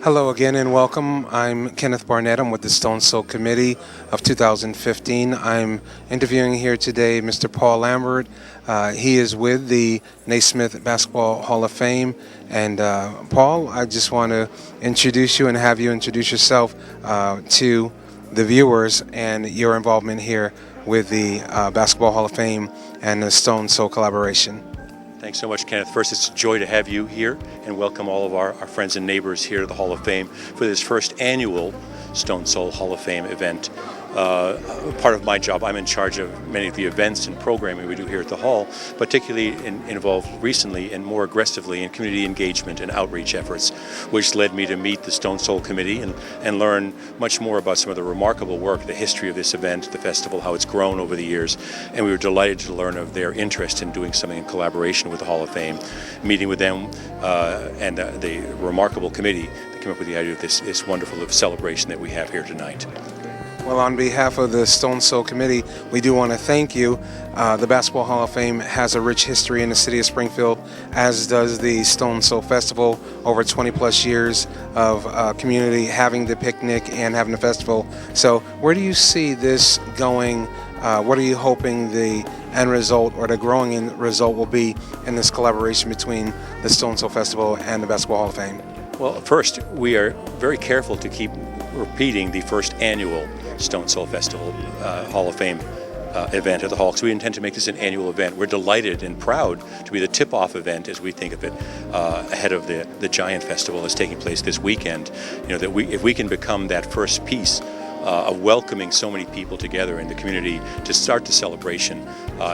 Hello again and welcome. I'm Kenneth Barnett. I'm with the Stone Soul Committee of 2015. I'm interviewing here today Mr. Paul Lambert. He is with the Naismith Basketball Hall of Fame. And Paul, I just want to introduce you and have you introduce yourself to the viewers and your involvement here with the Basketball Hall of Fame and the Stone Soul collaboration. Thanks so much, Kenneth. First, it's a joy to have you here and welcome all of our friends and neighbors here to the Hall of Fame for this first annual Stone Soul Hall of Fame event. Part of my job, I'm in charge of many of the events and programming we do here at the Hall, particularly involved recently and more aggressively in community engagement and outreach efforts, which led me to meet the Stone Soul Committee and learn much more about some of the remarkable work, the history of this event, the festival, how it's grown over the years. And we were delighted to learn of their interest in doing something in collaboration with the Hall of Fame. Meeting with them and the remarkable committee that came up with the idea of this wonderful celebration that we have here tonight. Well, on behalf of the Stone Soul Committee, we do want to thank you. The Basketball Hall of Fame has a rich history in the city of Springfield, as does the Stone Soul Festival. Over 20 plus years of community having the picnic and having the festival. So where do you see this going? What are you hoping the end result or the growing end result will be in this collaboration between the Stone Soul Festival and the Basketball Hall of Fame? Well, first, we are very careful to keep repeating the first annual Stone Soul Festival Hall of Fame event at the Hall, because we intend to make this an annual event. We're delighted and proud to be the tip-off event, as we think of it, ahead of the giant festival that's taking place this weekend. You know, if we can become that first piece of welcoming so many people together in the community to start the celebration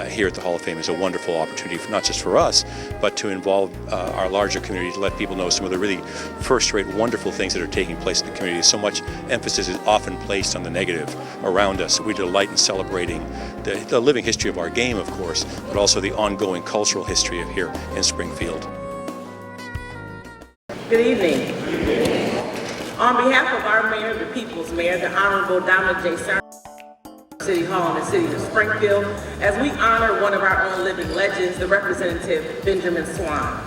here at the Hall of Fame is a wonderful opportunity, not just for us, but to involve our larger community, to let people know some of the really first-rate, wonderful things that are taking place in the community. So much emphasis is often placed on the negative around us. We delight in celebrating the living history of our game, of course, but also the ongoing cultural history of here in Springfield. Good evening. On behalf of our mayor, the people's mayor, the Honorable Donald J. Sarn, City Hall in the city of Springfield, as we honor one of our own living legends, the Representative Benjamin Swan.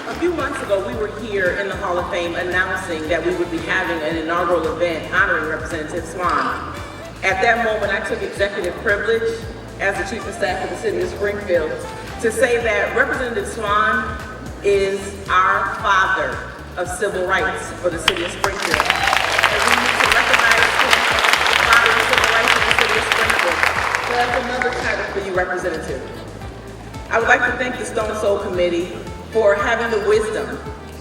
A few months ago, we were here in the Hall of Fame announcing that we would be having an inaugural event honoring Representative Swan. At that moment, I took executive privilege as the Chief of Staff of the City of Springfield to say that Representative Swan is our father of civil rights for the City of Springfield. And we need to recognize him as the father of civil rights in the City of Springfield. So that's another title for you, Representative. I would like to thank the Stone Soul Committee for having the wisdom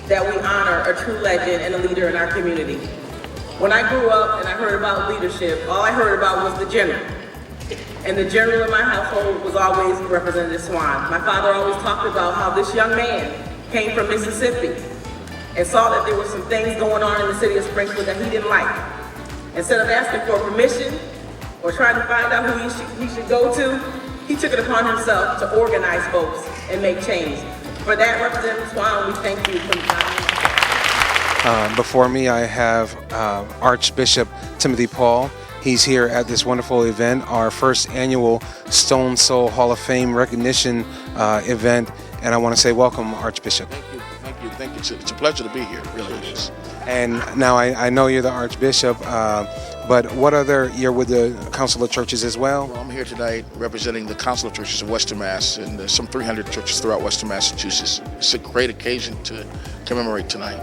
that we honor a true legend and a leader in our community. When I grew up and I heard about leadership, all I heard about was the general. And the general in my household was always Representative Swan. My father always talked about how this young man came from Mississippi and saw that there were some things going on in the city of Springfield that he didn't like. Instead of asking for permission or trying to find out who he should go to, he took it upon himself to organize folks and make change. For that, Representative Swan, we thank you for the Before me, I have Archbishop Timothy Paul. He's here at this wonderful event, our first annual Stone Soul Hall of Fame recognition event. And I want to say welcome, Archbishop. Thank you. It's a pleasure to be here, it really is. And now I know you're the Archbishop, but you're with the Council of Churches as well? Well, I'm here tonight representing the Council of Churches of Western Mass and some 300 churches throughout Western Massachusetts. It's a great occasion to commemorate tonight.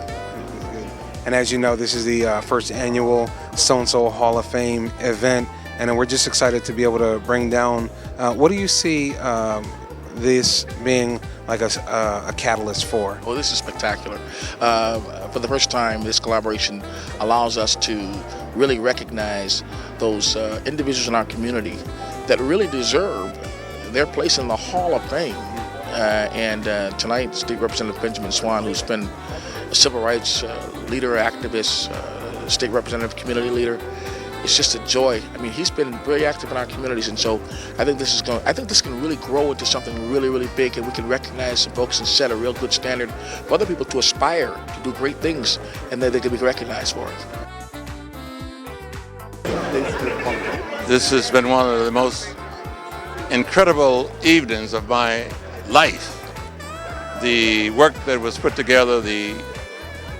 And as you know, this is the first annual Stone Soul Hall of Fame event, and we're just excited to be able to bring down. What do you see this being like a catalyst for? Well, this is spectacular. For the first time, this collaboration allows us to really recognize those individuals in our community that really deserve their place in the Hall of Fame. And tonight, State Representative Benjamin Swan, who's been a civil rights leader, activist, state representative, community leader. It's just a joy. I mean, he's been very active in our communities, and so I think this can really grow into something really, really big, and we can recognize some folks and set a real good standard for other people to aspire to do great things, and that they can be recognized for it. This has been one of the most incredible evenings of my life. The work that was put together, this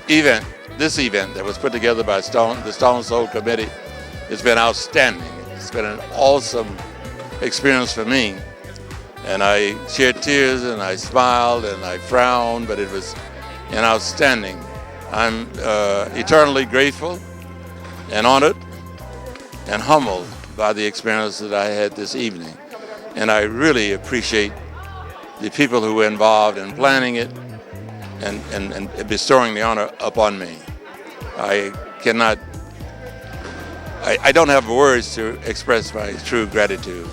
event that was put together by the Stone Soul Committee, has been outstanding. It's been an awesome experience for me. And I shed tears and I smiled and I frowned, but it was an outstanding. I'm eternally grateful and honored and humbled by the experience that I had this evening. And I really appreciate the people who were involved in planning it and bestowing the honor upon me. I don't have words to express my true gratitude.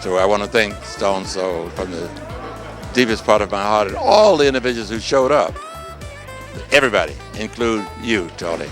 So I want to thank Stone Soul from the deepest part of my heart and all the individuals who showed up. Everybody, include you, Charlie.